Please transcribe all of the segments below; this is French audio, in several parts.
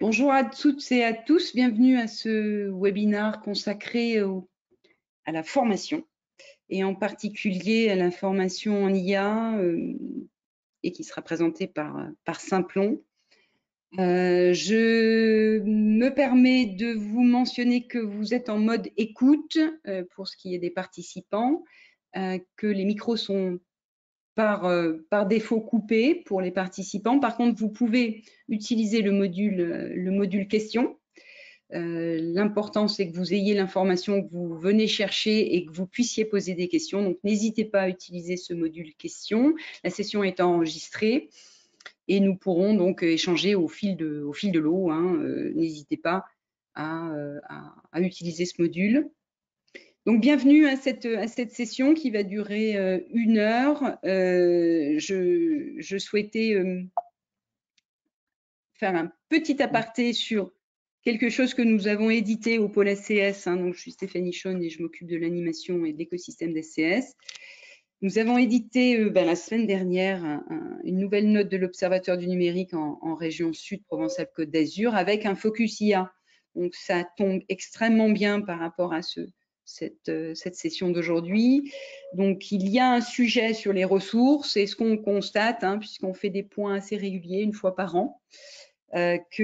Bonjour à toutes et à tous, bienvenue à ce webinaire consacré à la formation et en particulier à la formation en IA et qui sera présenté par Simplon. Je me permets de vous mentionner que vous êtes en mode écoute pour ce qui est des participants, que les micros sont par défaut coupé pour les participants. Par contre, vous pouvez utiliser le module questions. L'important, c'est que vous ayez l'information que vous venez chercher et que vous puissiez poser des questions. Donc, n'hésitez pas à utiliser ce module questions. La session est enregistrée et nous pourrons donc échanger au fil de l'eau. N'hésitez pas à utiliser ce module. Donc, bienvenue à cette session qui va durer 1 heure. Je souhaitais faire un petit aparté sur quelque chose que nous avons édité au pôle SCS. Donc, je suis Stéphanie Chaune et je m'occupe de l'animation et de l'écosystème d'SCS. Nous avons édité la semaine dernière une nouvelle note de l'Observateur du numérique en région Sud Provence-Alpes-Côte d'Azur avec un focus IA. Donc, ça tombe extrêmement bien par rapport à cette session d'aujourd'hui. Donc, il y a un sujet sur les ressources et ce qu'on constate, puisqu'on fait des points assez réguliers, 1 fois par an, avec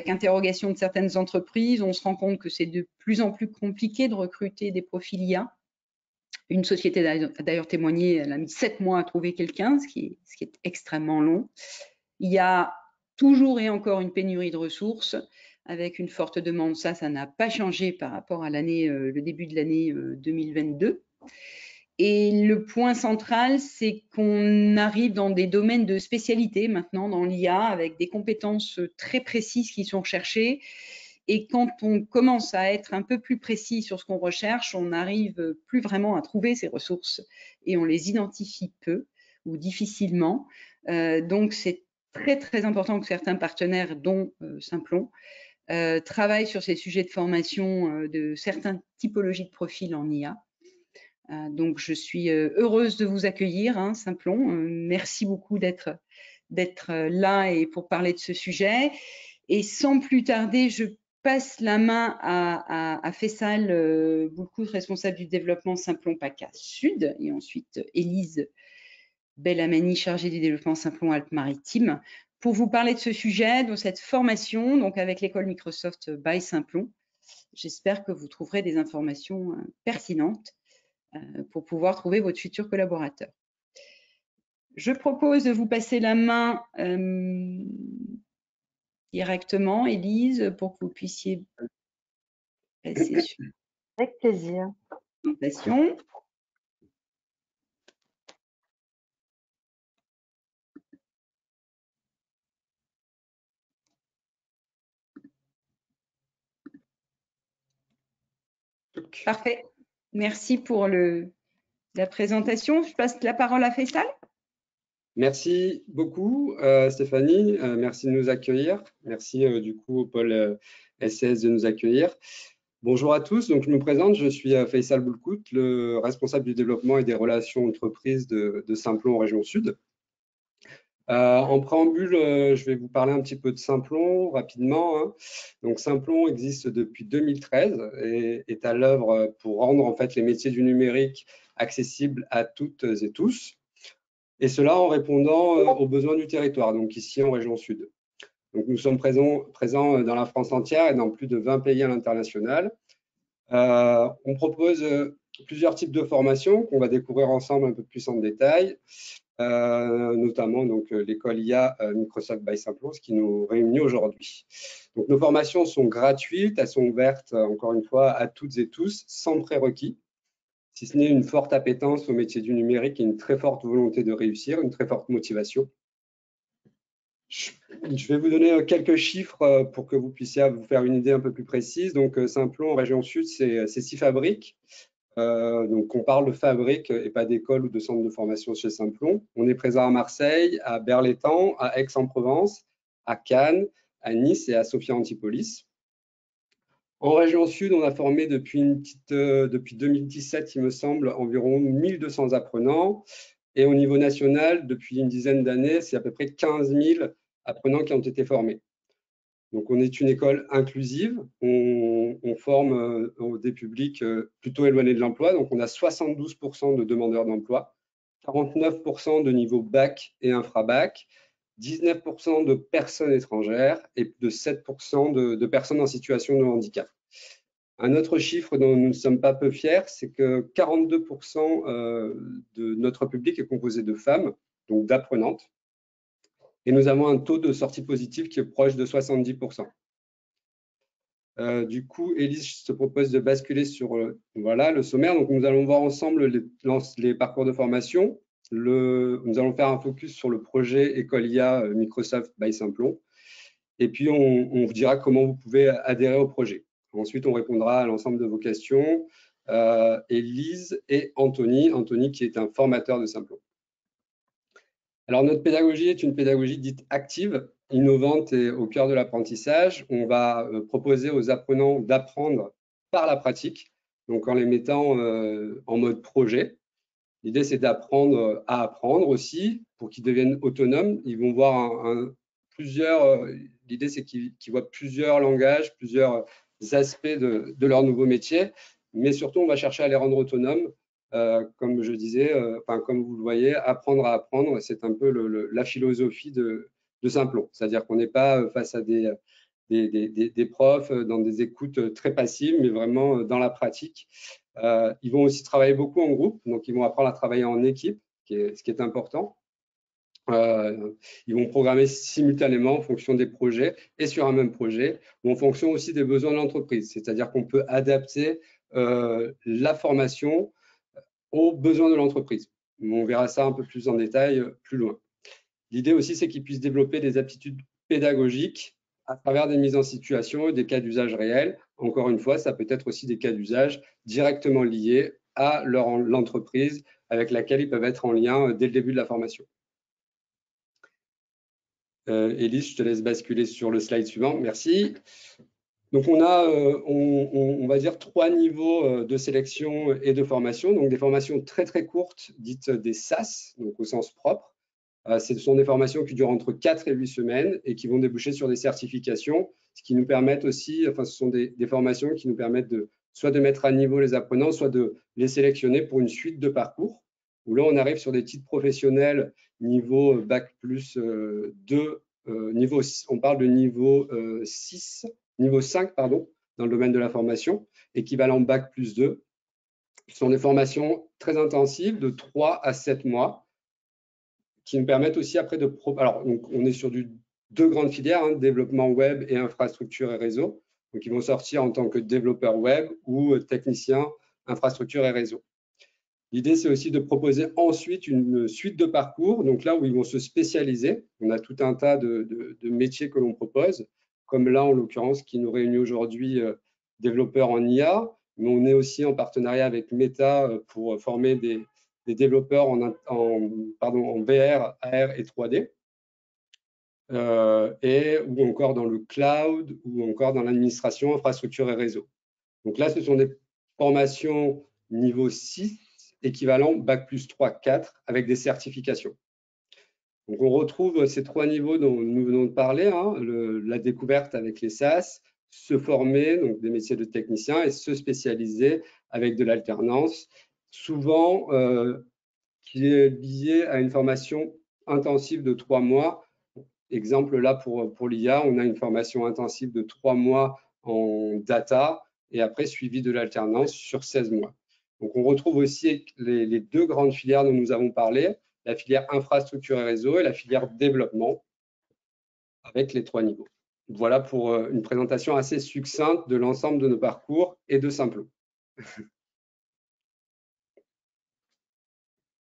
interrogation de certaines entreprises, on se rend compte que c'est de plus en plus compliqué de recruter des profils IA. Une société a d'ailleurs témoigné, elle a mis 7 mois à trouver quelqu'un, ce qui est extrêmement long. Il y a toujours et encore une pénurie de ressources, avec une forte demande. Ça n'a pas changé par rapport à le début de l'année 2022. Et le point central, c'est qu'on arrive dans des domaines de spécialité maintenant dans l'IA avec des compétences très précises qui sont recherchées. Et quand on commence à être un peu plus précis sur ce qu'on recherche, on n'arrive plus vraiment à trouver ces ressources et on les identifie peu ou difficilement. Donc, c'est très, très important que certains partenaires, dont Simplon, travaillent sur ces sujets de formation de certaines typologies de profils en IA. Donc, je suis heureuse de vous accueillir, Simplon. Merci beaucoup d'être là et pour parler de ce sujet. Et sans plus tarder, je passe la main à Faisal Boulkout, responsable du développement Simplon PACA Sud, et ensuite Élise Belhamani, chargée du développement Simplon Alpes-Maritimes, pour vous parler de ce sujet, de cette formation, donc avec l'école Microsoft by Simplon. J'espère que vous trouverez des informations pertinentes pour pouvoir trouver votre futur collaborateur. Je propose de vous passer la main directement, Élise, pour que vous puissiez passer sur avec plaisir. la présentation. Parfait. Merci pour la présentation. Je passe la parole à Faisal. Merci beaucoup, Stéphanie. Merci de nous accueillir. Merci du coup au pôle SCS de nous accueillir. Bonjour à tous. Donc, je me présente. Je suis Faisal Boulkout, le responsable du développement et des relations entreprises de Simplon en région Sud. En préambule, je vais vous parler un petit peu de Simplon rapidement. Donc, Simplon existe depuis 2013 et est à l'œuvre pour rendre en fait les métiers du numérique accessibles à toutes et tous. Et cela en répondant aux besoins du territoire, donc ici en région Sud. Donc, nous sommes présents dans la France entière et dans plus de 20 pays à l'international. On propose plusieurs types de formations qu'on va découvrir ensemble un peu plus en détail, notamment l'école IA Microsoft by Simplon, ce qui nous réunit aujourd'hui. Donc, nos formations sont gratuites, elles sont ouvertes encore une fois à toutes et tous, sans prérequis, si ce n'est une forte appétence au métier du numérique et une très forte volonté de réussir, une très forte motivation. Je vais vous donner quelques chiffres pour que vous puissiez vous faire une idée un peu plus précise. Donc, Simplon, en région Sud, c'est 6 fabriques. Donc, on parle de fabriques et pas d'école ou de centre de formation chez Simplon. On est présent à Marseille, à Berlétan, à Aix-en-Provence, à Cannes, à Nice et à Sophia Antipolis. En région Sud, on a formé depuis 2017, il me semble, environ 1200 apprenants. Et au niveau national, depuis une dizaine d'années, c'est à peu près 15 000 apprenants qui ont été formés. Donc, on est une école inclusive. On forme des publics plutôt éloignés de l'emploi. Donc, on a 72% de demandeurs d'emploi, 49% de niveau bac et infra-bac, 19% de personnes étrangères et de 7% de personnes en situation de handicap. Un autre chiffre dont nous ne sommes pas peu fiers, c'est que 42% de notre public est composé de femmes, donc d'apprenantes. Et nous avons un taux de sortie positive qui est proche de 70%. Du coup, Élise, je te propose de basculer sur voilà, le sommaire. Donc, nous allons voir ensemble les parcours de formation. Nous allons faire un focus sur le projet École IA Microsoft by Simplon. Et puis, on vous dira comment vous pouvez adhérer au projet. Ensuite, on répondra à l'ensemble de vos questions. Élise et Anthony. Anthony qui est un formateur de Simplon. Alors, notre pédagogie est une pédagogie dite active, innovante et au cœur de l'apprentissage. On va proposer aux apprenants d'apprendre par la pratique, donc en les mettant en mode projet. L'idée, c'est d'apprendre à apprendre aussi pour qu'ils deviennent autonomes. Ils vont voir l'idée, c'est qu'ils voient plusieurs langages, plusieurs aspects de leur nouveau métier, mais surtout, on va chercher à les rendre autonomes. Comme je disais, comme vous le voyez, apprendre à apprendre, c'est un peu la philosophie de Simplon. C'est-à-dire qu'on n'est pas face à des profs dans des écoutes très passives, mais vraiment dans la pratique. Ils vont aussi travailler beaucoup en groupe, donc ils vont apprendre à travailler en équipe, ce qui est important. Ils vont programmer simultanément en fonction des projets et sur un même projet, ou en fonction aussi des besoins de l'entreprise. C'est-à-dire qu'on peut adapter la formation aux besoins de l'entreprise. On verra ça un peu plus en détail plus loin. L'idée aussi, c'est qu'ils puissent développer des aptitudes pédagogiques à travers des mises en situation et des cas d'usage réels. Encore une fois, ça peut être aussi des cas d'usage directement liés à l'entreprise avec laquelle ils peuvent être en lien dès le début de la formation. Élise, je te laisse basculer sur le slide suivant. Merci. Donc, on a, on va dire, 3 niveaux de sélection et de formation. Donc, des formations très, très courtes, dites des SAS, donc au sens propre. Ce sont des formations qui durent entre 4 et 8 semaines et qui vont déboucher sur des certifications, ce qui nous permettent aussi, ce sont des formations qui nous permettent soit de mettre à niveau les apprenants, soit de les sélectionner pour une suite de parcours, où là, on arrive sur des titres professionnels niveau Bac plus 2, on parle de niveau 5, pardon, dans le domaine de la formation, équivalent Bac plus 2. Ce sont des formations très intensives de 3 à 7 mois qui nous permettent aussi après de… Alors, donc, on est sur deux grandes filières, développement web et infrastructure et réseau. Donc, ils vont sortir en tant que développeur web ou technicien infrastructure et réseau. L'idée, c'est aussi de proposer ensuite une suite de parcours, donc là où ils vont se spécialiser. On a tout un tas de métiers que l'on propose, comme là, en l'occurrence, qui nous réunit aujourd'hui, développeurs en IA, mais on est aussi en partenariat avec Meta pour former des développeurs en VR, AR et 3D, ou encore dans le cloud, ou encore dans l'administration, infrastructure et réseau. Donc là, ce sont des formations niveau 6, équivalent Bac plus 3, 4, avec des certifications. Donc, on retrouve ces 3 niveaux dont nous venons de parler, la découverte avec les SAS, se former, donc des métiers de technicien, et se spécialiser avec de l'alternance, souvent qui est lié à une formation intensive de 3 mois. Exemple là, pour l'IA, on a une formation intensive de 3 mois en data et après suivi de l'alternance sur 16 mois. Donc, on retrouve aussi les 2 grandes filières dont nous avons parlé, la filière infrastructure et réseau et la filière développement avec les 3 niveaux. Voilà pour une présentation assez succincte de l'ensemble de nos parcours et de Simplon.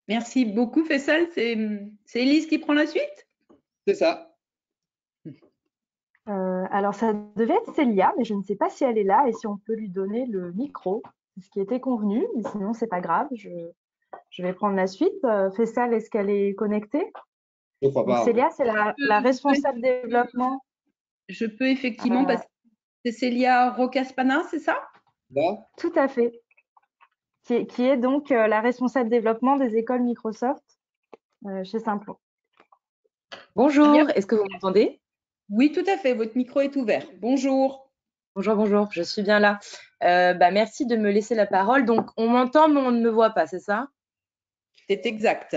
Merci beaucoup, Faisal. C'est Élise qui prend la suite? C'est ça. Alors, ça devait être Célia, mais je ne sais pas si elle est là et si on peut lui donner le micro. C'est ce qui était convenu, mais sinon, c'est pas grave. Je vais prendre la suite. Faisal, est-ce qu'elle est connectée? Je crois pas. Célia, c'est la responsable développement. Je peux effectivement passer. C'est Célia Rocaspana, c'est ça? Là? Tout à fait. Qui est donc la responsable développement des écoles Microsoft chez Simplon. Bonjour, est-ce que vous m'entendez? Oui, tout à fait, votre micro est ouvert. Bonjour. Bonjour, bonjour, je suis bien là. Merci de me laisser la parole. Donc, on m'entend, mais on ne me voit pas, c'est ça? C'est exact.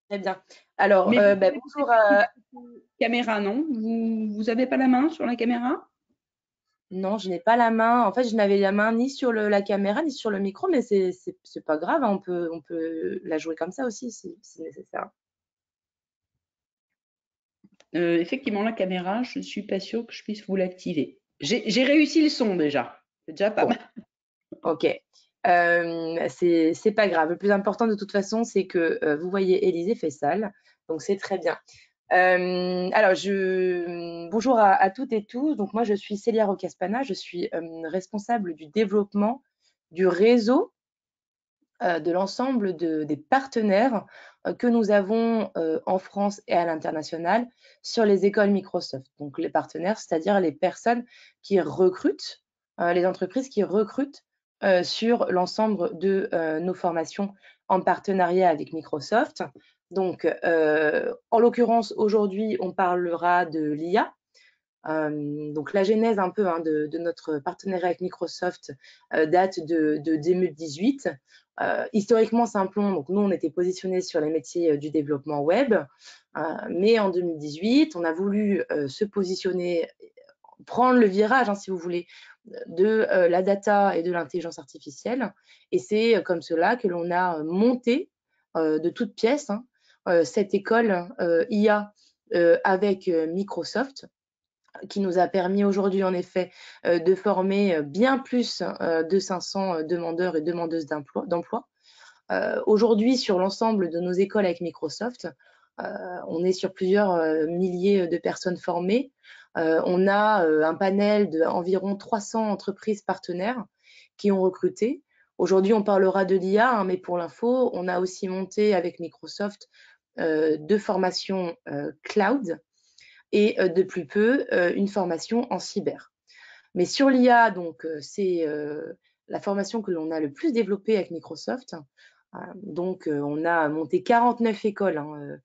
Très bien. Alors, Mais bonjour à... caméra, non? Vous n'avez pas la main sur la caméra? Non, je n'ai pas la main. En fait, je n'avais la main ni sur la caméra, ni sur le micro, mais c'est pas grave, hein. On peut la jouer comme ça aussi, si nécessaire. Effectivement, la caméra, je ne suis pas sûre que je puisse vous l'activer. J'ai réussi le son déjà. C'est déjà pas Bon. mal. Ok. C'est pas grave. Le plus important de toute façon, c'est que vous voyez Élisée Fessal. Donc, c'est très bien. Alors, bonjour à toutes et tous. Donc, moi, je suis Célia Rocaspana. Je suis responsable du développement du réseau de l'ensemble des partenaires que nous avons en France et à l'international sur les écoles Microsoft. Donc, les partenaires, c'est-à-dire les personnes qui recrutent, les entreprises qui recrutent sur l'ensemble de nos formations en partenariat avec Microsoft. Donc, en l'occurrence, aujourd'hui, on parlera de l'IA. Donc, la genèse un peu de notre partenariat avec Microsoft date de 2018. Historiquement, Simplon, donc nous, on était positionnés sur les métiers du développement web, mais en 2018, on a voulu se positionner, prendre le virage, si vous voulez, de la data et de l'intelligence artificielle. Et c'est comme cela que l'on a monté de toutes pièces cette école IA avec Microsoft, qui nous a permis aujourd'hui, en effet, de former bien plus de 500 demandeurs et demandeuses d'emploi. Aujourd'hui, sur l'ensemble de nos écoles avec Microsoft, on est sur plusieurs milliers de personnes formées. On a un panel d'environ 300 entreprises partenaires qui ont recruté. Aujourd'hui, on parlera de l'IA, mais pour l'info, on a aussi monté avec Microsoft 2 formations cloud et de plus peu une formation en cyber. Mais sur l'IA, donc c'est la formation que l'on a le plus développée avec Microsoft. Donc on a monté 49 écoles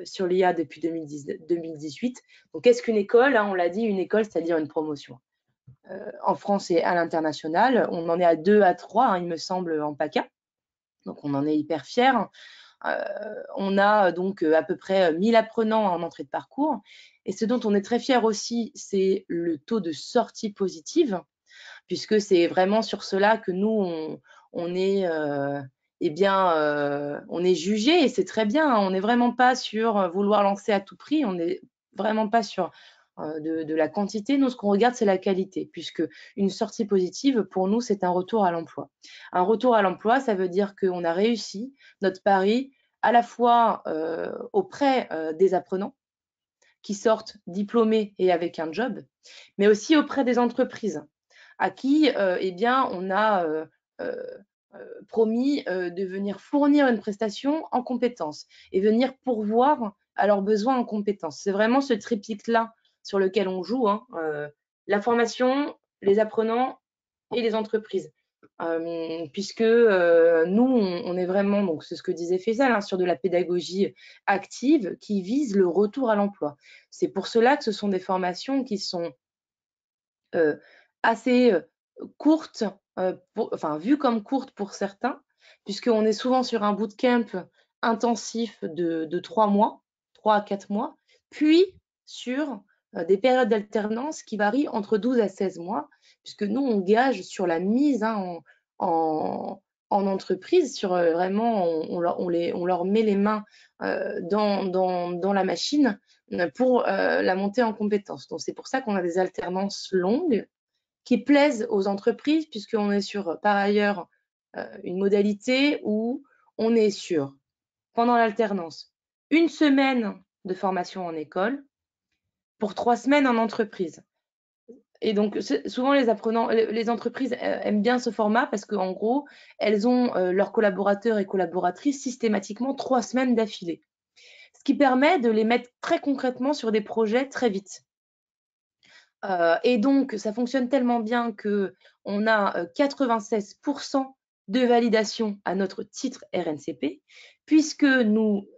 sur l'IA depuis 2018. Donc qu'est-ce qu'une école? On l'a dit, une école, c'est-à-dire une promotion. En France et à l'international, on en est à 2 à 3, il me semble, en PACA. Donc on en est hyper fiers. On a donc à peu près 1000 apprenants en entrée de parcours. Et ce dont on est très fiers aussi, c'est le taux de sortie positive, puisque c'est vraiment sur cela que nous, on est, on est jugé, et c'est très bien. On n'est vraiment pas sur vouloir lancer à tout prix, on n'est vraiment pas sur de la quantité. Nous, ce qu'on regarde, c'est la qualité, puisque une sortie positive, pour nous, c'est un retour à l'emploi. Un retour à l'emploi, ça veut dire qu'on a réussi notre pari à la fois auprès des apprenants qui sortent diplômés et avec un job, mais aussi auprès des entreprises à qui on a promis de venir fournir une prestation en compétences et venir pourvoir à leurs besoins en compétences. C'est vraiment ce triptyque-là sur lequel on joue, la formation, les apprenants et les entreprises. Puisque nous, on est vraiment, donc c'est ce que disait Faisal, sur de la pédagogie active qui vise le retour à l'emploi. C'est pour cela que ce sont des formations qui sont assez courtes, vues comme courtes pour certains, puisqu'on est souvent sur un bootcamp intensif de 3 mois, 3 à 4 mois, puis sur des périodes d'alternance qui varient entre 12 à 16 mois, puisque nous, on gage sur la mise en entreprise, sur vraiment, on leur met les mains dans la machine pour la montée en compétences. Donc, c'est pour ça qu'on a des alternances longues qui plaisent aux entreprises, puisqu'on est sur, par ailleurs, une modalité où on est sur, pendant l'alternance, 1 semaine de formation en école pour 3 semaines en entreprise. Et donc, souvent, les entreprises aiment bien ce format parce qu'en gros, elles ont leurs collaborateurs et collaboratrices systématiquement 3 semaines d'affilée. Ce qui permet de les mettre très concrètement sur des projets très vite. Et donc, ça fonctionne tellement bien qu'on a 96% de validation à notre titre RNCP, puisque nous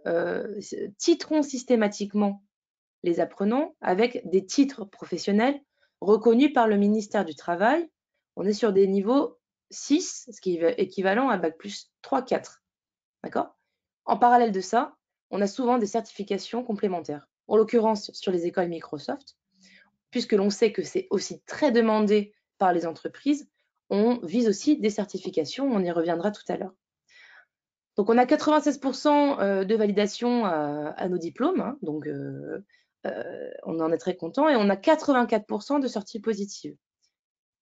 titrons systématiquement les apprenants avec des titres professionnels reconnus par le ministère du Travail. On est sur des niveaux 6, ce qui est équivalent à Bac plus 3-4. D'accord? En parallèle de ça, on a souvent des certifications complémentaires. En l'occurrence, sur les écoles Microsoft, puisque l'on sait que c'est aussi très demandé par les entreprises, on vise aussi des certifications, on y reviendra tout à l'heure. Donc, on a 96% de validation à nos diplômes, hein, donc on en est très content, et on a 84% de sorties positives.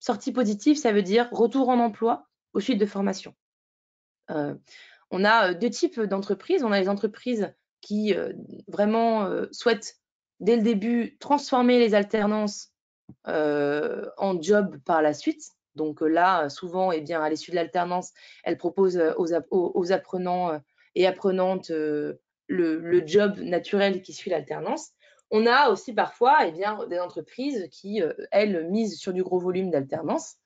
Sortie positive, ça veut dire retour en emploi aux suites de formation. On a deux types d'entreprises. On a les entreprises qui vraiment souhaitent, dès le début, transformer les alternances en job par la suite. Donc là, souvent, eh bien, à l'issue de l'alternance, elles proposent aux apprenants et apprenantes le job naturel qui suit l'alternance. On a aussi parfois eh bien, des entreprises qui, elles, misent sur du gros volume d'alternance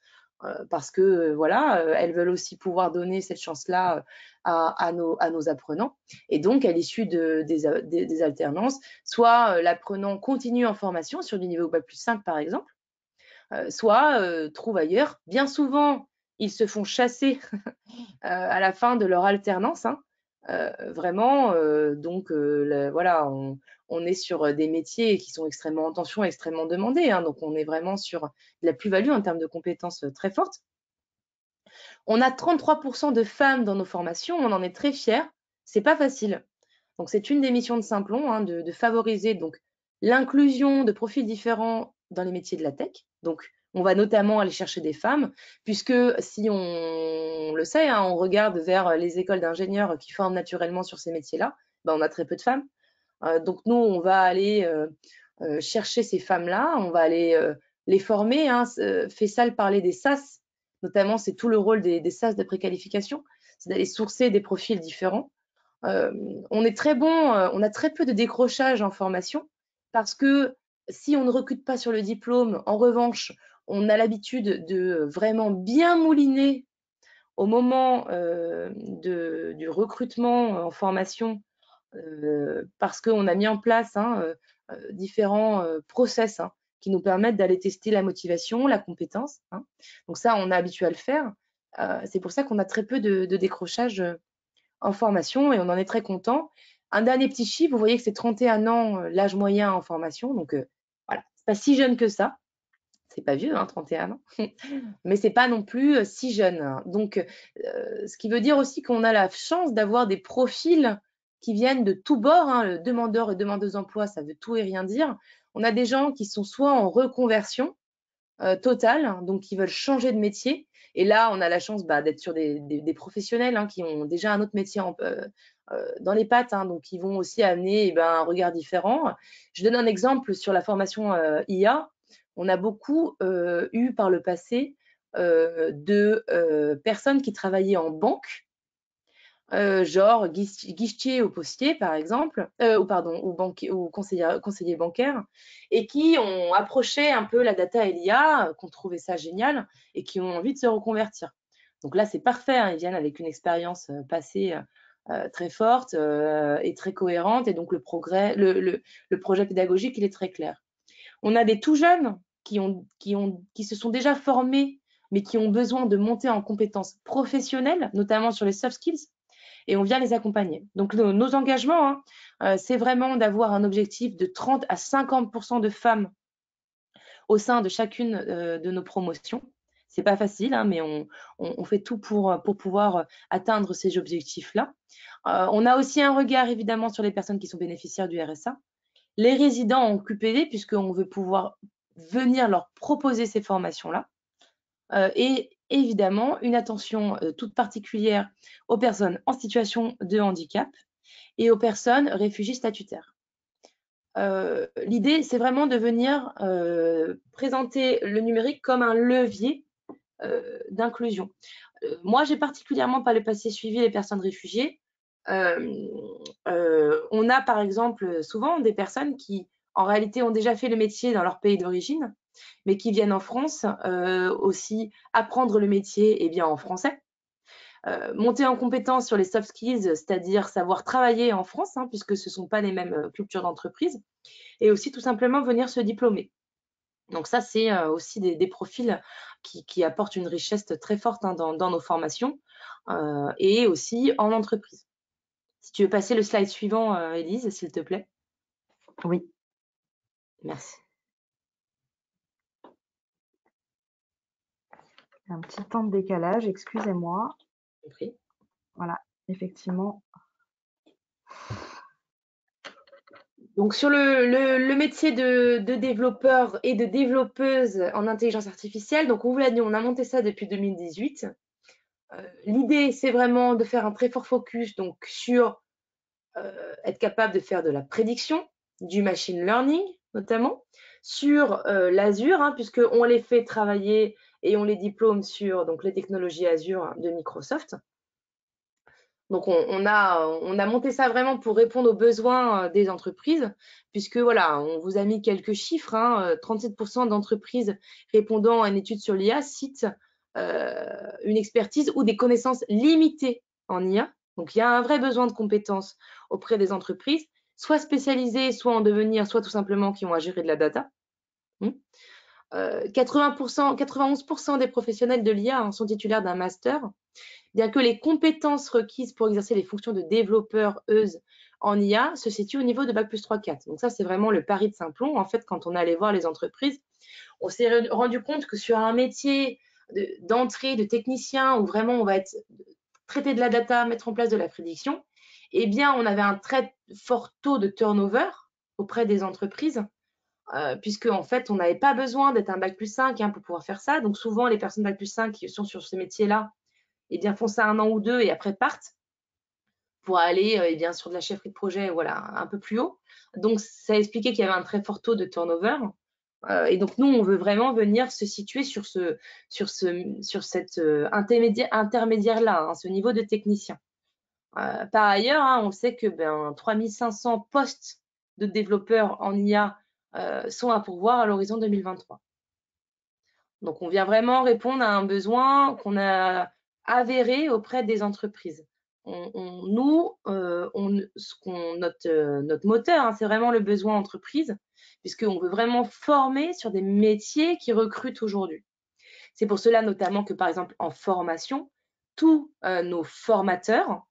parce que voilà, elles veulent aussi pouvoir donner cette chance-là à nos apprenants. Et donc, à l'issue des alternances, soit l'apprenant continue en formation sur du niveau Bac plus 5, par exemple, soit trouve ailleurs. Bien souvent, ils se font chasser à la fin de leur alternance. Hein. Vraiment, donc voilà, on est sur des métiers qui sont extrêmement en tension, extrêmement demandés. Hein, donc, on est vraiment sur de la plus-value en termes de compétences très fortes. On a 33% de femmes dans nos formations, on en est très fiers. C'est pas facile. Donc, c'est une des missions de Simplon, hein, de favoriser donc l'inclusion de profils différents dans les métiers de la tech. Donc, on va notamment aller chercher des femmes, puisque si on le sait, hein, on regarde vers les écoles d'ingénieurs qui forment naturellement sur ces métiers-là, ben, on a très peu de femmes. Donc, nous, on va aller chercher ces femmes-là, on va aller les former. Hein. Faisal parlait des SAS, notamment, c'est tout le rôle des SAS de préqualification, c'est d'aller sourcer des profils différents. On est très bon, on a très peu de décrochage en formation parce que si on ne recrute pas sur le diplôme, en revanche, on a l'habitude de vraiment bien mouliner au moment du recrutement en formation parce qu'on a mis en place hein, différents process hein, qui nous permettent d'aller tester la motivation, la compétence. Hein. Donc ça, on est habitué à le faire. C'est pour ça qu'on a très peu de décrochage en formation et on en est très content. Un dernier petit chiffre, vous voyez que c'est 31 ans l'âge moyen en formation, donc voilà, c'est pas si jeune que ça. C'est pas vieux, hein, 31 ans, mais c'est pas non plus si jeune. Hein. Donc, ce qui veut dire aussi qu'on a la chance d'avoir des profils qui viennent de tous bords. Hein. Le demandeur et demandeuse d'emploi, ça veut tout et rien dire. On a des gens qui sont soit en reconversion totale, hein, donc qui veulent changer de métier. Et là, on a la chance d'être sur des professionnels hein, qui ont déjà un autre métier dans les pattes, hein, donc qui vont aussi amener un regard différent. Je donne un exemple sur la formation IA. On a beaucoup eu par le passé de personnes qui travaillaient en banque, genre guichetier ou postier par exemple, ou conseiller bancaire, et qui ont approché un peu la data et l'IA, qu'on trouvait ça génial et qui ont envie de se reconvertir. Donc là, c'est parfait, hein, ils viennent avec une expérience passée très forte et très cohérente, et donc le projet pédagogique, il est très clair. On a des tout jeunes qui se sont déjà formés, mais qui ont besoin de monter en compétences professionnelles, notamment sur les soft skills, et on vient les accompagner. Donc, nos engagements, hein, c'est vraiment d'avoir un objectif de 30 à 50% de femmes au sein de chacune de nos promotions. C'est pas facile, hein, mais on fait tout pour pouvoir atteindre ces objectifs-là. On a aussi un regard, évidemment, sur les personnes qui sont bénéficiaires du RSA. Les résidents en QPV, puisqu'on veut pouvoir venir leur proposer ces formations-là. Et évidemment, une attention toute particulière aux personnes en situation de handicap et aux personnes réfugiées statutaires. L'idée, c'est vraiment de venir présenter le numérique comme un levier d'inclusion. Moi, j'ai particulièrement par le passé suivi les personnes réfugiées. On a par exemple souvent des personnes qui en réalité ont déjà fait le métier dans leur pays d'origine, mais qui viennent en France aussi apprendre le métier en français. monter en compétence sur les soft skills, c'est-à-dire savoir travailler en France, hein, puisque ce ne sont pas les mêmes cultures d'entreprise, et aussi tout simplement venir se diplômer. Donc ça, c'est aussi des profils qui apportent une richesse très forte, hein, dans nos formations et aussi en entreprise. Si tu veux passer le slide suivant, Élise, s'il te plaît. Oui. Merci. Un petit temps de décalage, excusez-moi. Compris. Voilà, effectivement. Donc sur le métier de développeur et de développeuse en intelligence artificielle, donc on vous l'a dit, on a monté ça depuis 2018. L'idée, c'est vraiment de faire un très fort focus donc sur être capable de faire de la prédiction, du machine learning notamment, sur l'Azure, hein, puisqu'on les fait travailler et on les diplôme sur donc, les technologies Azure de Microsoft. Donc, on a monté ça vraiment pour répondre aux besoins des entreprises, puisque voilà, on vous a mis quelques chiffres, hein, 37% d'entreprises répondant à une étude sur l'IA citent une expertise ou des connaissances limitées en IA. Donc, il y a un vrai besoin de compétences auprès des entreprises, soit spécialisées, soit en devenir, soit tout simplement qui ont à gérer de la data. 91% des professionnels de l'IA, hein, sont titulaires d'un master, bien que les compétences requises pour exercer les fonctions de développeur en IA se situent au niveau de Bac plus 3-4. Donc ça, c'est vraiment le pari de Simplon. En fait, quand on allait voir les entreprises, on s'est rendu compte que sur un métier d'entrée, de technicien, où vraiment on va être traiter de la data, mettre en place de la prédiction, eh bien, on avait un très fort taux de turnover auprès des entreprises, puisque en fait, on n'avait pas besoin d'être un Bac plus 5, hein, pour pouvoir faire ça. Donc souvent, les personnes Bac plus 5 qui sont sur ces métiers-là, eh bien, font ça 1 an ou 2 et après partent pour aller eh bien, sur de la chefferie de projet, voilà, un peu plus haut. Donc, ça expliquait qu'il y avait un très fort taux de turnover. Et donc, nous, on veut vraiment venir se situer sur cet intermédiaire-là, hein, ce niveau de technicien. Par ailleurs, hein, on sait que 3500 postes de développeurs en IA sont à pourvoir à l'horizon 2023. Donc, on vient vraiment répondre à un besoin qu'on a avéré auprès des entreprises. Notre moteur, hein, c'est vraiment le besoin entreprise, puisqu'on veut vraiment former sur des métiers qui recrutent aujourd'hui. C'est pour cela notamment que, par exemple, en formation, tous nos formateurs,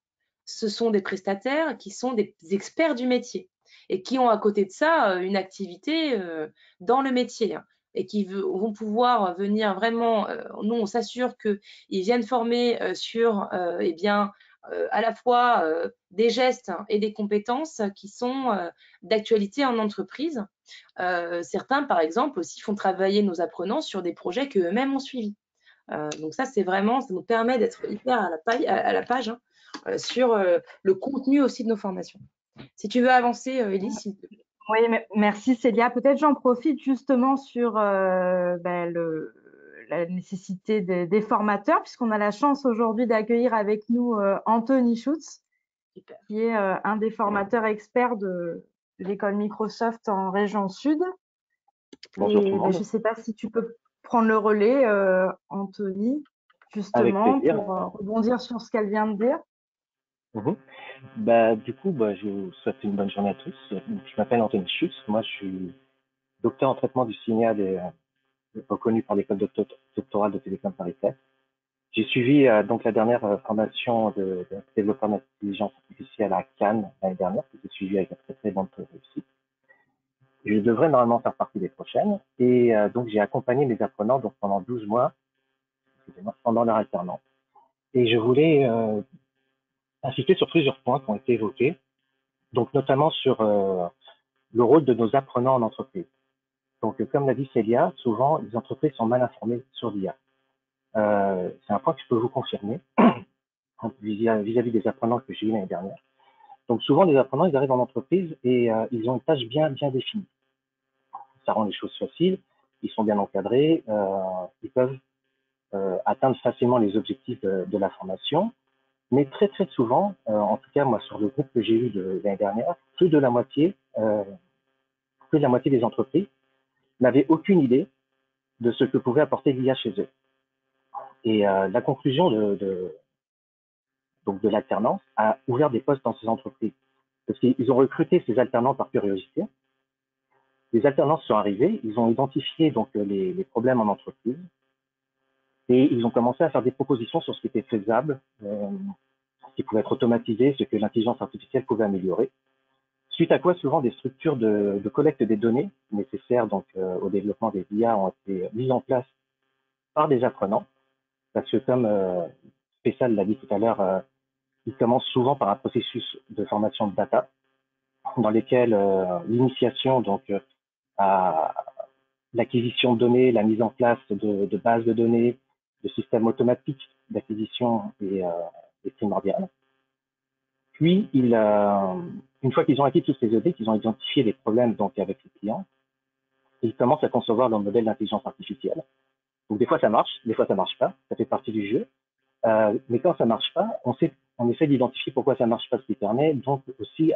ce sont des prestataires qui sont des experts du métier et qui ont à côté de ça une activité dans le métier, hein, et qui vont pouvoir venir vraiment, nous on s'assure qu'ils viennent former sur eh bien, à la fois des gestes et des compétences qui sont d'actualité en entreprise. Certains, par exemple, aussi font travailler nos apprenants sur des projets qu'eux-mêmes ont suivis. Donc ça, c'est vraiment, ça nous permet d'être hyper à la page, hein, sur le contenu aussi de nos formations. Si tu veux avancer, Élise, s'il te plaît. Oui, merci Célia. Peut-être j'en profite justement sur la nécessité des formateurs, puisqu'on a la chance aujourd'hui d'accueillir avec nous Anthony Schutz, Super. qui est un des formateurs experts de l'école Microsoft en région sud. Bonjour tout le monde. Je ne sais pas si tu peux prendre le relais, Anthony, justement, pour rebondir sur ce qu'elle vient de dire. Du coup, je vous souhaite une bonne journée à tous. Je m'appelle Anthony Schutz. Moi, je suis docteur en traitement du signal et reconnu par l'école doctorale de Télécom Paris 7. J'ai suivi donc la dernière formation de développeur d'intelligence artificielle à Cannes l'année dernière, qui s'est suivie avec une très très bonne réussite. Je devrais normalement faire partie des prochaines. Et donc, j'ai accompagné mes apprenants donc, pendant 12 mois, pendant leur alternance. Et je voulais insister sur plusieurs points qui ont été évoqués, donc notamment sur le rôle de nos apprenants en entreprise. Donc, comme l'a dit Célia, souvent, les entreprises sont mal informées sur l'IA. C'est un point que je peux vous confirmer vis-à-vis des apprenants que j'ai eu l'année dernière. Donc, souvent, les apprenants, ils arrivent en entreprise et ils ont une tâche bien définie. Ça rend les choses faciles, ils sont bien encadrés, ils peuvent atteindre facilement les objectifs de la formation. Mais très très souvent, en tout cas moi sur le groupe que j'ai eu l'année dernière, plus de la moitié des entreprises n'avaient aucune idée de ce que pouvait apporter l'IA chez eux. Et la conclusion de donc de l'alternance, a ouvert des postes dans ces entreprises. Parce qu'ils ont recruté ces alternants par curiosité. Les alternants sont arrivés, ils ont identifié donc les problèmes en entreprise et ils ont commencé à faire des propositions sur ce qui était faisable, ce qui pouvait être automatisé, ce que l'intelligence artificielle pouvait améliorer. Suite à quoi, souvent, des structures de collecte des données nécessaires donc, au développement des IA ont été mises en place par des apprenants, parce que comme Faisal l'a dit tout à l'heure, ils commencent souvent par un processus de formation de data, dans lesquels l'initiation donc à l'acquisition de données, la mise en place de bases de données, de systèmes automatiques d'acquisition est primordiale. Puis, une fois qu'ils ont acquis toutes ces données, qu'ils ont identifié les problèmes donc avec les clients, ils commencent à concevoir leur modèle d'intelligence artificielle. Donc, des fois, ça marche, des fois, ça marche pas. Ça fait partie du jeu. Mais quand ça marche pas, on essaie d'identifier pourquoi ça marche pas, ce qui permet donc aussi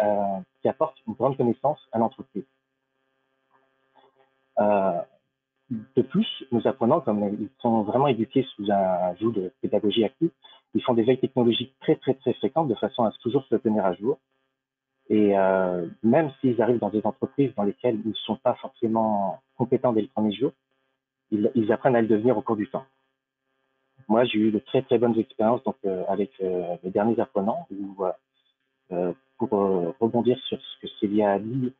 qui apporte une grande connaissance à l'entreprise. De plus, nos apprenants, comme ils sont vraiment éduqués sous un joug de pédagogie active, ils font des veilles technologiques très fréquentes de façon à toujours se tenir à jour. Et même s'ils arrivent dans des entreprises dans lesquelles ils ne sont pas forcément compétents dès le premier jour, ils apprennent à le devenir au cours du temps. Moi, j'ai eu de très bonnes expériences donc, avec les derniers apprenants où, pour rebondir sur ce que Célia a dit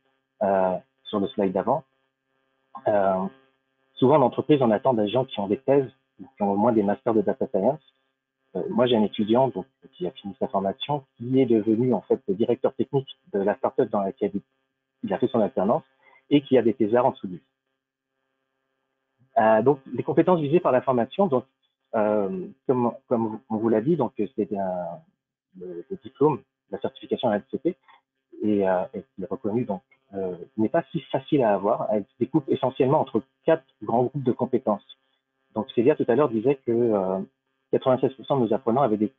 sur le slide d'avant, souvent en entreprise, on attend des gens qui ont des thèses, qui ont au moins des masters de data science. Moi, j'ai un étudiant donc, qui a fini sa formation, qui est devenu en fait le directeur technique de la startup dans laquelle il a fait son alternance et qui a des thésards en dessous de lui. Donc, les compétences visées par la formation, donc, comme on vous l'a dit, donc c'est le diplôme, la certification à LCP, et qui est reconnu, donc, n'est pas si facile à avoir. Elle se découpe essentiellement entre 4 grands groupes de compétences. Donc, Célia, tout à l'heure, disait que 96% de nos apprenants avaient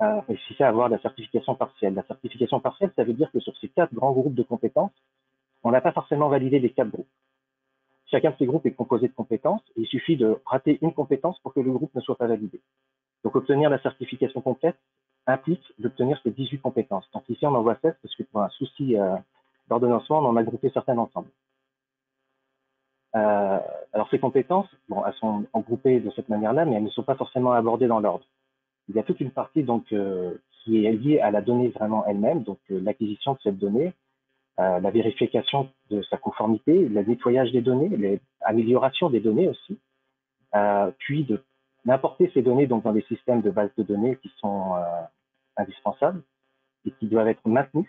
réussi à avoir la certification partielle. La certification partielle, ça veut dire que sur ces 4 grands groupes de compétences, on n'a pas forcément validé les 4 groupes. Chacun de ces groupes est composé de compétences et il suffit de rater une compétence pour que le groupe ne soit pas validé. Donc, obtenir la certification complète implique d'obtenir ces 18 compétences. Donc, ici, on en voit 16 parce que pour un souci d'ordonnancement, on en a groupé certaines ensemble. Alors, ces compétences, bon, elles sont regroupées de cette manière-là, mais elles ne sont pas forcément abordées dans l'ordre. Il y a toute une partie donc, qui est liée à la donnée vraiment elle-même, donc l'acquisition de cette donnée, la vérification de sa conformité, le nettoyage des données, l'amélioration des données aussi, puis d'importer ces données donc, dans des systèmes de base de données qui sont indispensables et qui doivent être maintenus.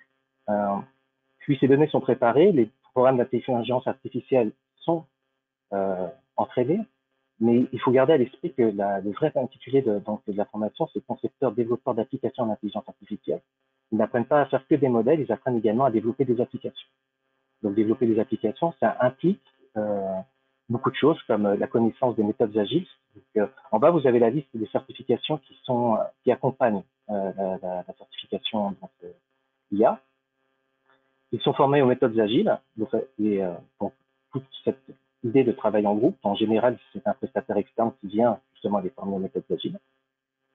Puis ces données sont préparées, les programmes d'intelligence artificielle sont entraînés, mais il faut garder à l'esprit que le vrai intitulé de la formation, c'est concepteur développeur d'applications en intelligence artificielle. Ils n'apprennent pas à faire que des modèles, ils apprennent également à développer des applications. Donc développer des applications, ça implique beaucoup de choses comme la connaissance des méthodes agiles. Donc, en bas, vous avez la liste des certifications qui accompagnent la certification IA. Ils sont formés aux méthodes agiles, donc toute cette idée de travail en groupe, en général, c'est un prestataire externe qui vient justement les former aux méthodes agiles.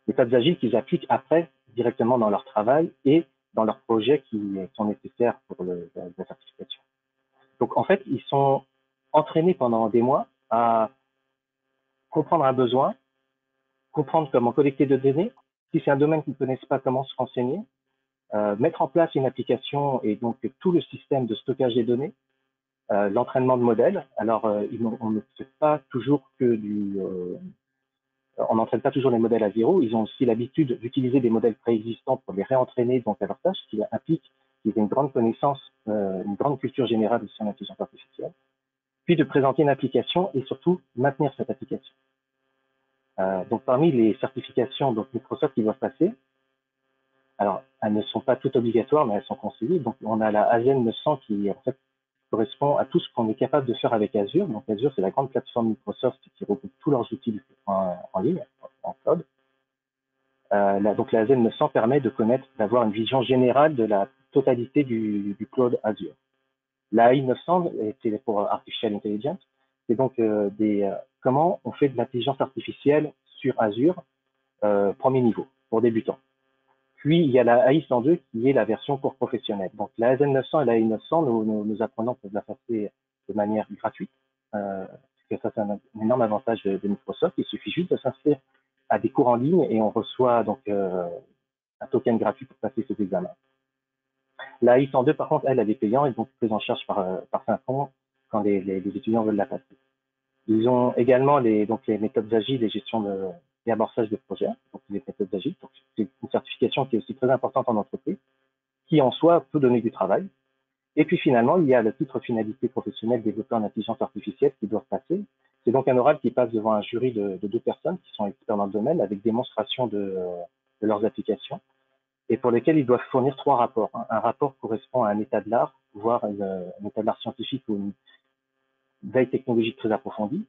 Méthodes agiles qu'ils appliquent après directement dans leur travail et dans leurs projets qui sont nécessaires pour la certification. Donc, en fait, ils sont entraînés pendant des mois à comprendre un besoin, comprendre comment collecter de données. Si c'est un domaine qu'ils ne connaissent pas, comment se renseigner, mettre en place une application et donc tout le système de stockage des données, l'entraînement de modèles. Alors, on ne fait pas toujours on n'entraîne pas toujours les modèles à zéro. Ils ont aussi l'habitude d'utiliser des modèles préexistants pour les réentraîner donc à leur tâche, ce qui implique qu'ils aient une grande connaissance, une grande culture générale de l'intelligence artificielle. Puis de présenter une application et surtout maintenir cette application. Donc parmi les certifications donc Microsoft qui doivent passer, alors elles ne sont pas toutes obligatoires mais elles sont conseillées. Donc on a la AZ 900 qui en fait correspond à tout ce qu'on est capable de faire avec Azure. Donc Azure c'est la grande plateforme Microsoft qui regroupe tous leurs outils en ligne, en cloud. Donc la AZ 900 permet de d'avoir une vision générale de la totalité du cloud Azure. La AI 900, c'est pour Artificial Intelligence, c'est donc comment on fait de l'intelligence artificielle sur Azure, premier niveau, pour débutants. Puis, il y a la AI102 qui est la version pour professionnels. Donc, la AZ900 et la AI900, nos apprenants peuvent la passer de manière gratuite. Parce que ça, c'est un énorme avantage de Microsoft. Il suffit juste de s'inscrire à des cours en ligne et on reçoit donc un token gratuit pour passer ces examens. La AI102, par contre, elle est payante et donc prise en charge par Symfony quand les étudiants veulent la passer. Ils ont également les méthodes agiles et gestion et amorçage de projet, donc les méthodes agiles. Donc, c'est une certification qui est aussi très importante en entreprise, qui en soi peut donner du travail. Et puis finalement, il y a le titre finalité professionnelle développeur en intelligence artificielle qui doivent passer. C'est donc un oral qui passe devant un jury de 2 personnes qui sont experts dans le domaine avec démonstration de leurs applications et pour lesquels ils doivent fournir 3 rapports. Un rapport correspond à un état de l'art, voire un état de l'art scientifique ou une veille technologique très approfondie.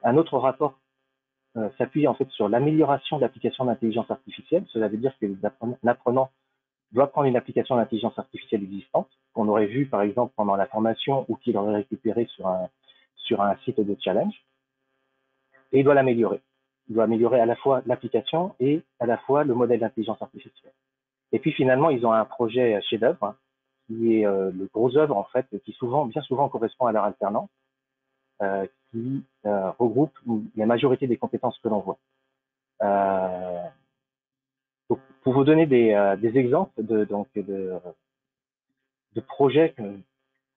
Un autre rapport s'appuie en fait sur l'amélioration de l'application d'intelligence artificielle. Cela veut dire que l'apprenant doit prendre une application d'intelligence artificielle existante, qu'on aurait vu par exemple pendant la formation ou qu'il aurait récupéré sur un site de challenge, et il doit l'améliorer. Il doit améliorer à la fois l'application et à la fois le modèle d'intelligence artificielle. Et puis finalement, ils ont un projet chef-d'œuvre qui est le gros œuvre en fait, qui bien souvent correspond à leur alternance, qui regroupe la majorité des compétences que l'on voit. Donc, pour vous donner des exemples de projets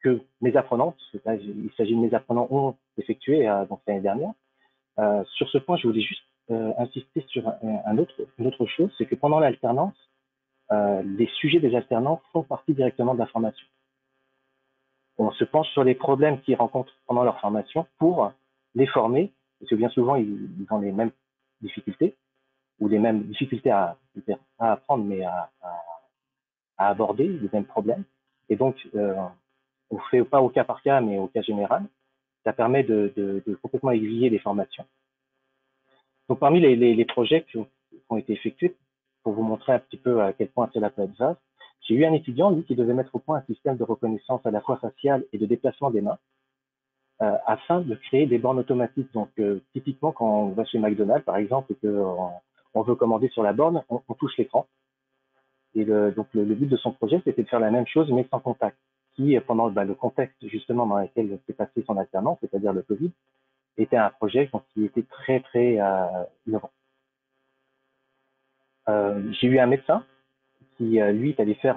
que mes apprenants, parce que là, il s'agit de mes apprenants, ont effectué donc l'année dernière. Sur ce point, je voulais juste insister sur une autre chose, c'est que pendant l'alternance, les sujets des alternants font partie directement de la formation. On se penche sur les problèmes qu'ils rencontrent pendant leur formation pour les former, parce que bien souvent, ils ont les mêmes difficultés, ou les mêmes difficultés à apprendre, mais à aborder les mêmes problèmes. Et donc, on ne fait pas au cas par cas, mais au cas général. Ça permet de complètement aiguiller les formations. Donc, parmi les projets qui ont été effectués, pour vous montrer un petit peu à quel point cela peut être vaste, j'ai eu un étudiant, lui, qui devait mettre au point un système de reconnaissance à la fois faciale et de déplacement des mains, afin de créer des bornes automatiques. Donc, typiquement, quand on va chez McDonald's, par exemple, et qu'on veut commander sur la borne, on touche l'écran. Et donc, le but de son projet, c'était de faire la même chose, mais sans contact, qui, pendant le contexte justement dans lequel s'est passé son alternance, c'est-à-dire le Covid, était un projet qui était très, très innovant. J'ai eu un médecin qui, lui, est allé faire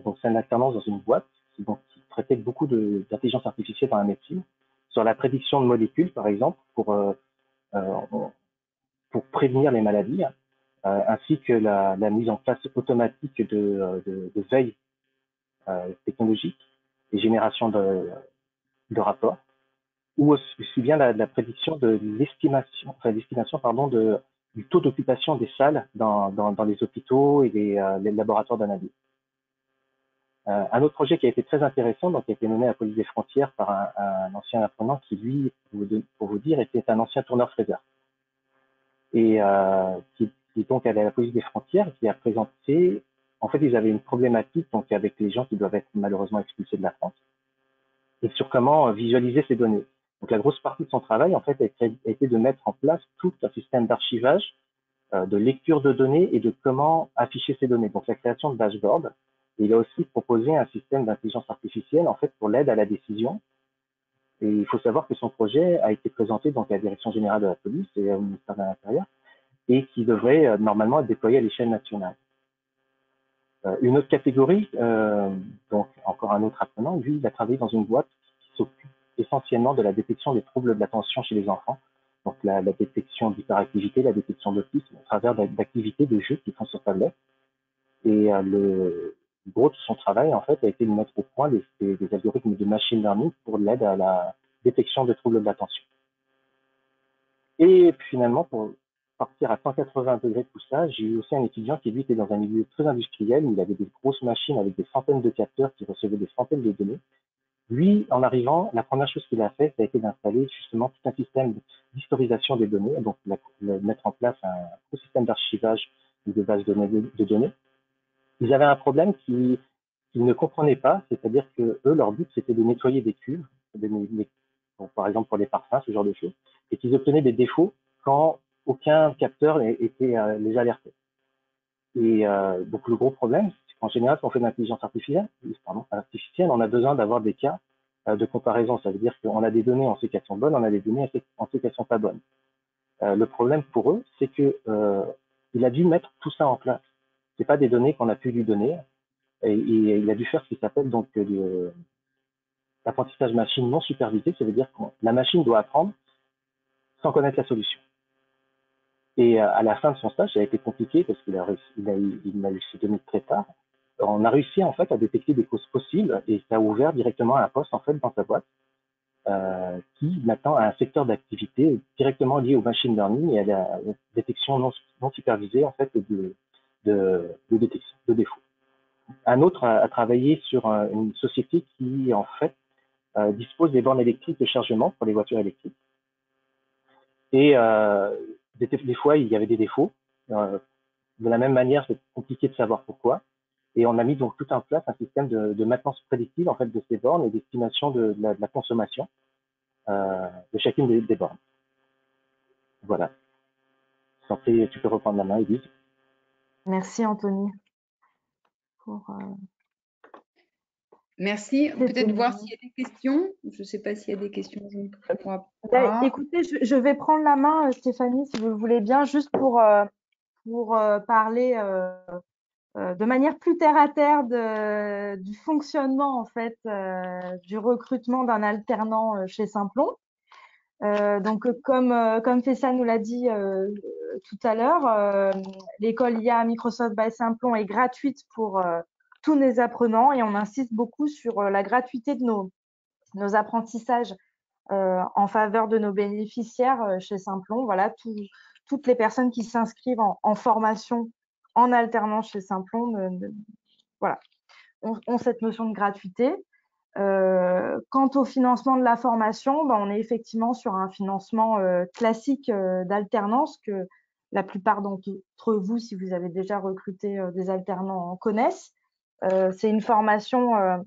donc c'est une alternance dans une boîte qui traitait beaucoup d'intelligence artificielle dans la médecine, sur la prédiction de molécules, par exemple, pour prévenir les maladies, ainsi que la mise en place automatique de veille technologique et génération de rapports, ou aussi bien la prédiction de l'estimation du taux d'occupation des salles dans les hôpitaux et les laboratoires d'analyse. Un autre projet qui a été très intéressant, donc qui a été mené à la Police des Frontières par un ancien apprenant qui, lui, pour vous dire, était un ancien tourneur-fraiseur. Et qui donc allait à la Police des Frontières, qui a présenté, en fait, ils avaient une problématique donc avec les gens qui doivent être malheureusement expulsés de la France, et sur comment visualiser ces données. Donc la grosse partie de son travail, en fait, a été de mettre en place tout un système d'archivage, de lecture de données et de comment afficher ces données. Donc la création de dashboards. Et il a aussi proposé un système d'intelligence artificielle, en fait, pour l'aide à la décision. Et il faut savoir que son projet a été présenté donc à la Direction générale de la police et au ministère de l'Intérieur, et qui devrait normalement être déployé à l'échelle nationale. Une autre catégorie, donc encore un autre apprenant, lui, il a travaillé dans une boîte qui s'occupe essentiellement de la détection des troubles de l'attention chez les enfants, donc la détection d'hyperactivité, la détection d'autisme, à travers d'activités de jeux qui font sur tablette. Et le gros de son travail, en fait, a été de mettre au point des algorithmes de machine learning pour l'aide à la détection des troubles de l'attention. Et puis finalement, pour partir à 180 degrés de tout ça, j'ai eu aussi un étudiant qui, lui, était dans un milieu très industriel où il avait des grosses machines avec des centaines de capteurs qui recevaient des centaines de données. Lui, en arrivant, la première chose qu'il a fait, ça a été d'installer justement tout un système d'historisation des données, donc mettre en place un gros système d'archivage de bases de données. Ils avaient un problème qu'ils ne comprenaient pas, c'est-à-dire que eux, leur but, c'était de nettoyer des cuves, donc, par exemple pour les parfums, ce genre de choses, et qu'ils obtenaient des défauts quand aucun capteur les alertait. Et donc, le gros problème, c'est qu'en général, quand on fait de l'intelligence artificielle, on a besoin d'avoir des cas de comparaison. Ça veut dire qu'on a des données, on sait qu'elles sont bonnes, on a des données, on sait qu'elles sont pas bonnes. Le problème pour eux, c'est que il a dû mettre tout ça en place. C'est pas des données qu'on a pu lui donner. Et il a dû faire ce qui s'appelle donc l'apprentissage machine non supervisé. Ça veut dire que la machine doit apprendre sans connaître la solution. Et à la fin de son stage, ça a été compliqué parce qu'il a eu ses données très tard. On a réussi en fait à détecter des causes possibles et ça a ouvert directement un poste en fait dans sa boîte qui maintenant a un secteur d'activité directement lié au machine learning et à la détection non supervisée en fait de détection de défauts. Un autre a travaillé sur une société qui en fait dispose des bornes électriques de chargement pour les voitures électriques. Et des fois, il y avait des défauts. De la même manière, c'est compliqué de savoir pourquoi. Et on a mis donc tout en place un système de maintenance prédictive en fait de ces bornes et d'estimation de la consommation de chacune des bornes. Voilà. Tu peux reprendre la main, Élise. Merci Anthony. Merci. Peut-être voir s'il y a des questions. Je ne sais pas s'il y a des questions. Je ne crois pas. Écoutez, je vais prendre la main, Stéphanie, si vous le voulez bien, juste pour parler de manière plus terre à terre du fonctionnement en fait du recrutement d'un alternant chez Simplon. Donc comme Faisal nous l'a dit tout à l'heure, l'école IA Microsoft by Simplon est gratuite pour tous les apprenants et on insiste beaucoup sur la gratuité de nos apprentissages en faveur de nos bénéficiaires chez Simplon. Voilà, toutes les personnes qui s'inscrivent en formation en alternance chez Simplon voilà, ont cette notion de gratuité. Quant au financement de la formation, on est effectivement sur un financement classique d'alternance que la plupart d'entre vous, si vous avez déjà recruté des alternants, en connaissent. C'est une formation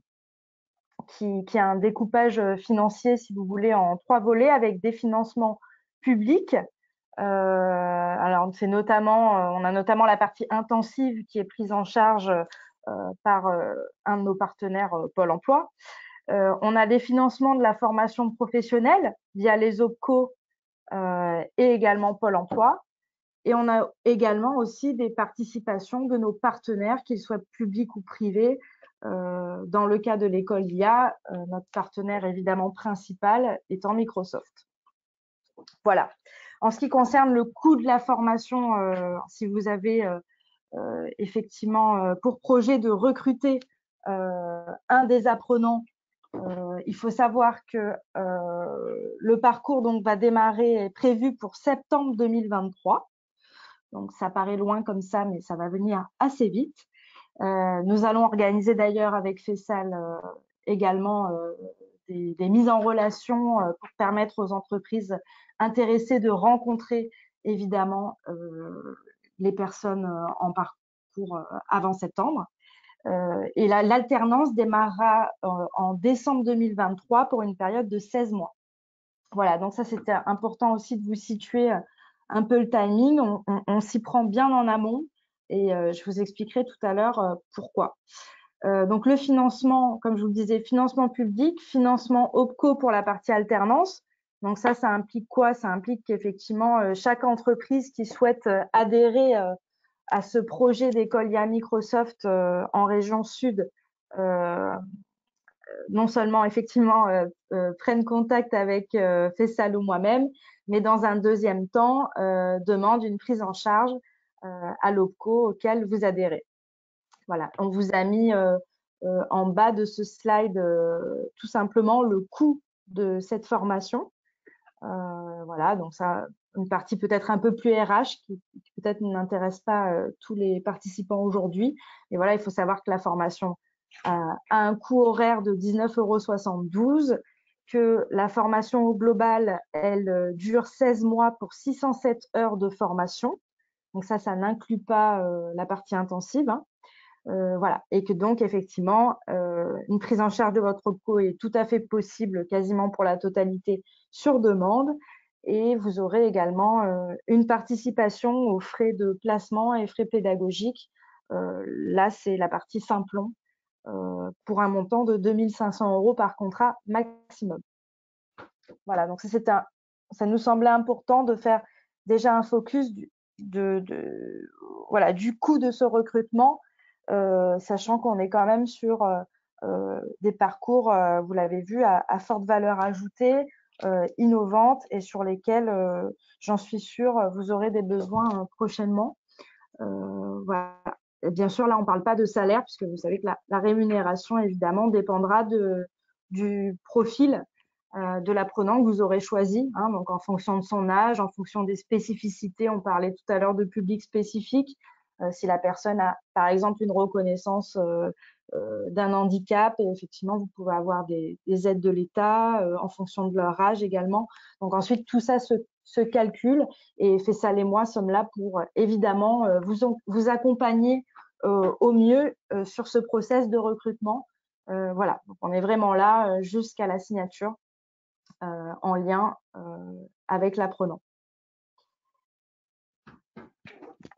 qui a un découpage financier, si vous voulez, en 3 volets avec des financements publics. Alors, c'est notamment, on a notamment la partie intensive qui est prise en charge par un de nos partenaires, Pôle emploi. On a des financements de la formation professionnelle via les OPCO et également Pôle emploi. Et on a également aussi des participations de nos partenaires, qu'ils soient publics ou privés. Dans le cas de l'école IA, notre partenaire évidemment principal étant Microsoft. Voilà. En ce qui concerne le coût de la formation, si vous avez effectivement pour projet de recruter un des apprenants, il faut savoir que le parcours donc va démarrer, est prévu pour septembre 2023. Donc ça paraît loin comme ça, mais ça va venir assez vite. Nous allons organiser d'ailleurs avec Faisal également des mises en relation pour permettre aux entreprises intéressées de rencontrer évidemment les personnes en parcours avant septembre. Et l'alternance démarrera en décembre 2023 pour une période de 16 mois. Voilà, donc ça c'était important aussi de vous situer un peu le timing. On s'y prend bien en amont et je vous expliquerai tout à l'heure pourquoi. Donc le financement, comme je vous le disais, financement public, financement OPCO pour la partie alternance. Donc ça implique quoi? Ça implique qu'effectivement chaque entreprise qui souhaite adhérer à ce projet d'école IA Microsoft en région sud, non seulement effectivement prennent contact avec Faisal ou moi-même, mais dans un deuxième temps demande une prise en charge à l'OPCO auquel vous adhérez. Voilà, on vous a mis en bas de ce slide tout simplement le coût de cette formation. Voilà, donc ça, une partie peut-être un peu plus RH qui peut-être n'intéresse pas tous les participants aujourd'hui. Et voilà, il faut savoir que la formation a un coût horaire de 19,72 €, que la formation au global, elle dure 16 mois pour 607 heures de formation. Donc ça n'inclut pas la partie intensive. Hein. Voilà, et que donc effectivement, une prise en charge de votre co est tout à fait possible quasiment pour la totalité sur demande. Et vous aurez également une participation aux frais de placement et frais pédagogiques là, c'est la partie Simplon pour un montant de 2 500 € par contrat maximum. Voilà, donc ça nous semblait important de faire déjà un focus voilà, du coût de ce recrutement, sachant qu'on est quand même sur des parcours, vous l'avez vu, à forte valeur ajoutée, innovantes et sur lesquels, j'en suis sûre, vous aurez des besoins prochainement. Voilà. Et bien sûr, là, on ne parle pas de salaire, puisque vous savez que la rémunération, évidemment, dépendra du profil de l'apprenant que vous aurez choisi, hein, donc en fonction de son âge, en fonction des spécificités. On parlait tout à l'heure de public spécifique. Si la personne a, par exemple, une reconnaissance d'un handicap, et effectivement, vous pouvez avoir des aides de l'État en fonction de leur âge également. Donc ensuite, tout ça se calcule, et Fessal et moi sommes là pour évidemment vous accompagner au mieux sur ce process de recrutement. Voilà, donc on est vraiment là jusqu'à la signature en lien avec l'apprenant.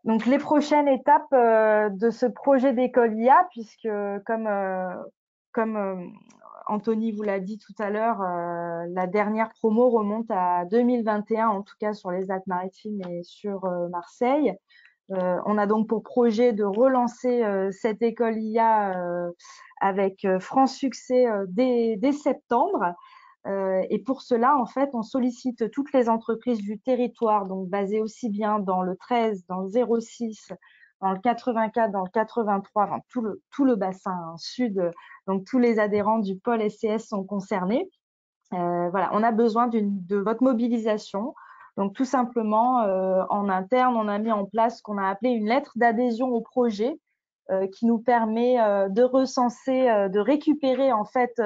Donc les prochaines étapes de ce projet d'école IA, puisque comme Anthony vous l'a dit tout à l'heure, la dernière promo remonte à 2021, en tout cas sur les Alpes-Maritimes et sur Marseille. On a donc pour projet de relancer cette école IA avec franc succès dès septembre. Et pour cela, en fait, on sollicite toutes les entreprises du territoire, donc basées aussi bien dans le 13, dans le 06, dans le 84, dans le 83, enfin, tout le bassin sud, donc tous les adhérents du pôle SCS sont concernés. Voilà, on a besoin de votre mobilisation. Donc tout simplement, en interne, on a mis en place ce qu'on a appelé une lettre d'adhésion au projet qui nous permet de recenser, de récupérer en fait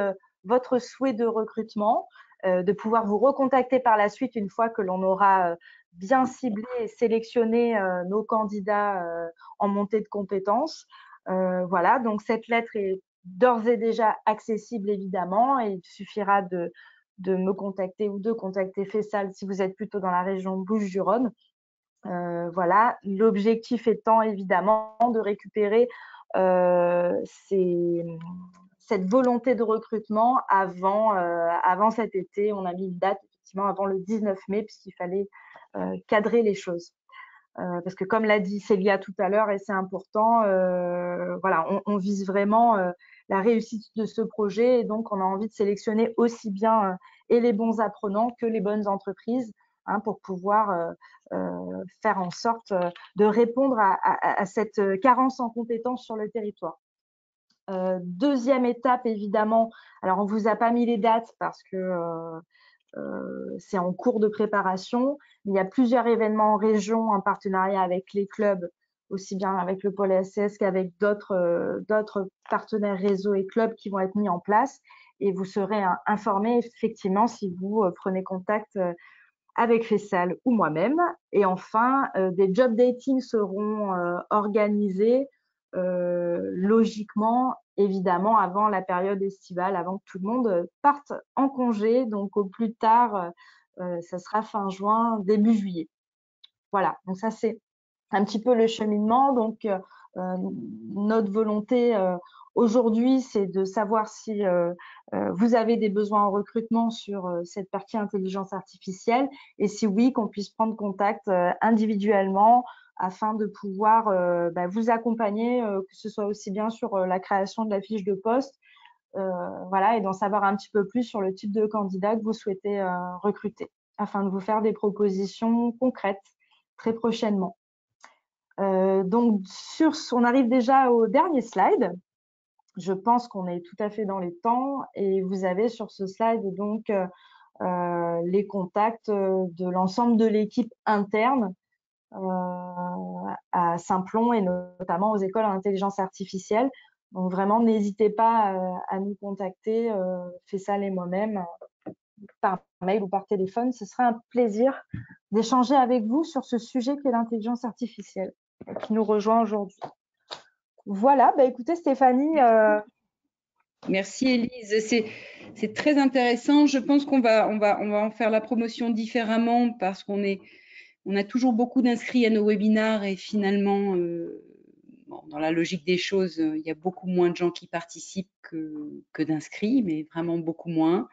votre souhait de recrutement, de pouvoir vous recontacter par la suite une fois que l'on aura bien ciblé et sélectionné nos candidats en montée de compétences. Voilà, donc cette lettre est d'ores et déjà accessible évidemment, et il suffira de me contacter ou de contacter Fessal si vous êtes plutôt dans la région Bouches-du-Rhône. Voilà, l'objectif étant évidemment de récupérer cette volonté de recrutement avant cet été. On a mis une date effectivement avant le 19 mai puisqu'il fallait cadrer les choses. Parce que comme l'a dit Célia tout à l'heure, et c'est important, voilà, on vise vraiment la réussite de ce projet, et donc on a envie de sélectionner aussi bien et les bons apprenants que les bonnes entreprises, hein, pour pouvoir faire en sorte de répondre à cette carence en compétences sur le territoire. Deuxième étape, évidemment, alors on ne vous a pas mis les dates parce que c'est en cours de préparation. Il y a plusieurs événements en région en partenariat avec les clubs, aussi bien avec le pôle SCS qu'avec d'autres partenaires réseaux et clubs qui vont être mis en place. Et vous serez informés effectivement si vous prenez contact avec Fessal ou moi-même. Et enfin, des job dating seront organisés logiquement, évidemment, avant la période estivale, avant que tout le monde parte en congé. Donc, au plus tard, ça sera fin juin, début juillet. Voilà, donc ça, c'est un petit peu le cheminement. Donc, notre volonté aujourd'hui, c'est de savoir si vous avez des besoins en recrutement sur cette partie intelligence artificielle, et si oui, qu'on puisse prendre contact individuellement afin de pouvoir vous accompagner, que ce soit aussi bien sur la création de la fiche de poste, voilà, et d'en savoir un petit peu plus sur le type de candidat que vous souhaitez recruter, afin de vous faire des propositions concrètes très prochainement. Donc, on arrive déjà au dernier slide. Je pense qu'on est tout à fait dans les temps, et vous avez sur ce slide donc les contacts de l'ensemble de l'équipe interne à Simplon, et notamment aux écoles en intelligence artificielle. Donc vraiment, n'hésitez pas à nous contacter, Fessal et moi-même, par mail ou par téléphone. Ce sera un plaisir d'échanger avec vous sur ce sujet qu'est l'intelligence artificielle, qui nous rejoint aujourd'hui. Voilà, écoutez Stéphanie. Merci Élise, c'est très intéressant. Je pense qu'on va en faire la promotion différemment, parce qu'on a toujours beaucoup d'inscrits à nos webinaires, et finalement bon, dans la logique des choses, il y a beaucoup moins de gens qui participent que d'inscrits, mais vraiment beaucoup moins.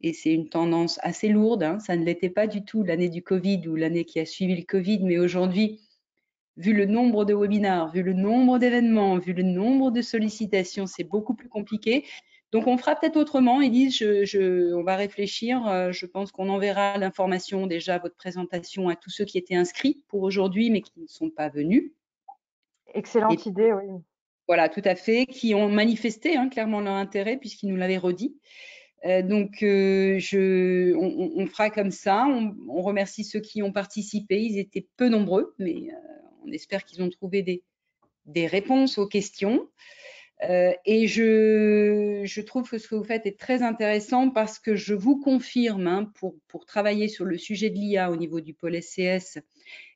Et c'est une tendance assez lourde, hein. Ça ne l'était pas du tout l'année du Covid ou l'année qui a suivi le Covid, mais aujourd'hui, vu le nombre de webinars, vu le nombre d'événements, vu le nombre de sollicitations, c'est beaucoup plus compliqué. Donc, on fera peut-être autrement, Élise, on va réfléchir. Je pense qu'on enverra l'information, déjà, votre présentation à tous ceux qui étaient inscrits pour aujourd'hui, mais qui ne sont pas venus. Excellente idée, oui. Voilà, tout à fait, qui ont manifesté clairement leur intérêt puisqu'ils nous l'avaient redit. Donc, on fera comme ça. On remercie ceux qui ont participé. Ils étaient peu nombreux, mais on espère qu'ils ont trouvé des réponses aux questions. Et je trouve que ce que vous faites est très intéressant parce que je vous confirme, pour travailler sur le sujet de l'IA au niveau du pôle SCS,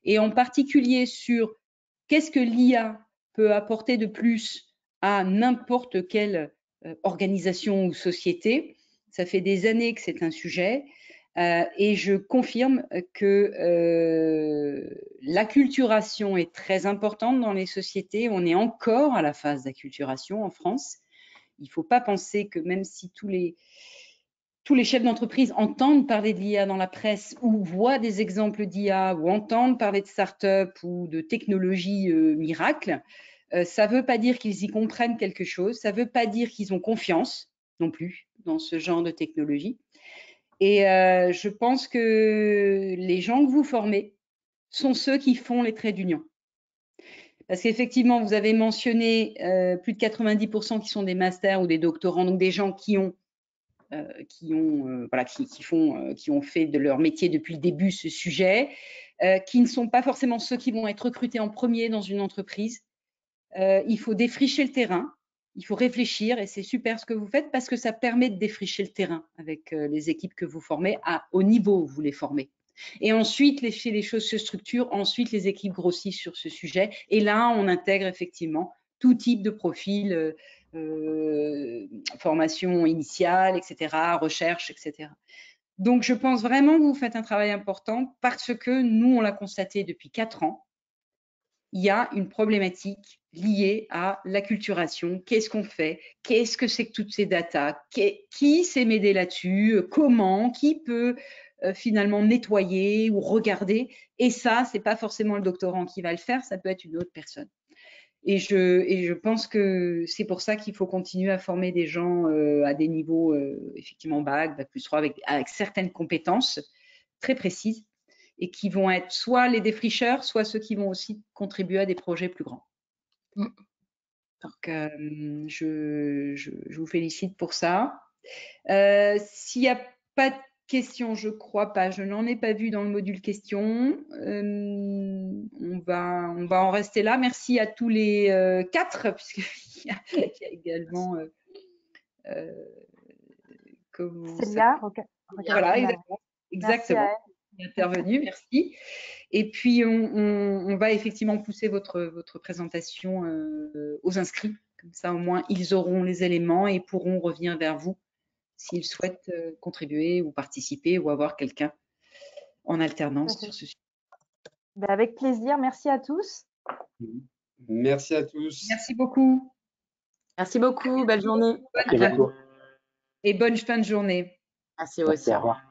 et en particulier sur qu'est-ce que l'IA peut apporter de plus à n'importe quelle organisation ou société. Ça fait des années que c'est un sujet et je confirme que l'acculturation est très importante dans les sociétés. On est encore à la phase d'acculturation en France. Il ne faut pas penser que même si tous les chefs d'entreprise entendent parler de l'IA dans la presse ou voient des exemples d'IA ou entendent parler de start-up ou de technologies miracles, ça ne veut pas dire qu'ils y comprennent quelque chose, ça ne veut pas dire qu'ils ont confiance non plus dans ce genre de technologie. Et je pense que les gens que vous formez sont ceux qui font les traits d'union. Parce qu'effectivement, vous avez mentionné plus de 90% qui sont des masters ou des doctorants, donc des gens qui ont fait de leur métier depuis le début ce sujet, qui ne sont pas forcément ceux qui vont être recrutés en premier dans une entreprise. Il faut défricher le terrain, il faut réfléchir et c'est super ce que vous faites parce que ça permet de défricher le terrain avec les équipes que vous formez au niveau où vous les formez. Et ensuite, les choses se structurent, ensuite les équipes grossissent sur ce sujet et là, on intègre effectivement tout type de profil, formation initiale, etc., recherche, etc. Donc, je pense vraiment que vous faites un travail important parce que nous, on l'a constaté depuis 4 ans, il y a une problématique liée à l'acculturation. Qu'est-ce qu'on fait? Qu'est-ce que c'est que toutes ces datas? Qui sait m'aider là-dessus? Comment? Qui peut finalement nettoyer ou regarder? Et ça, c'est pas forcément le doctorant qui va le faire, ça peut être une autre personne. Et je pense que c'est pour ça qu'il faut continuer à former des gens à des niveaux effectivement bac, bac plus 3, avec certaines compétences très précises et qui vont être soit les défricheurs, soit ceux qui vont aussi contribuer à des projets plus grands. Donc, je vous félicite pour ça. S'il n'y a pas de questions, je crois pas, je n'en ai pas vu dans le module questions. On va en rester là. Merci à tous les 4, puisqu'il y a également Célia, voilà, exactement. Intervenu, merci. Et puis, on va effectivement pousser votre présentation aux inscrits. Comme ça, au moins, ils auront les éléments et pourront revenir vers vous s'ils souhaitent contribuer ou participer ou avoir quelqu'un en alternance sur ce sujet. Avec plaisir. Merci à tous. Merci à tous. Merci beaucoup. Merci beaucoup. Belle journée. Merci beaucoup. Et bonne fin de journée. Merci aussi. Au revoir.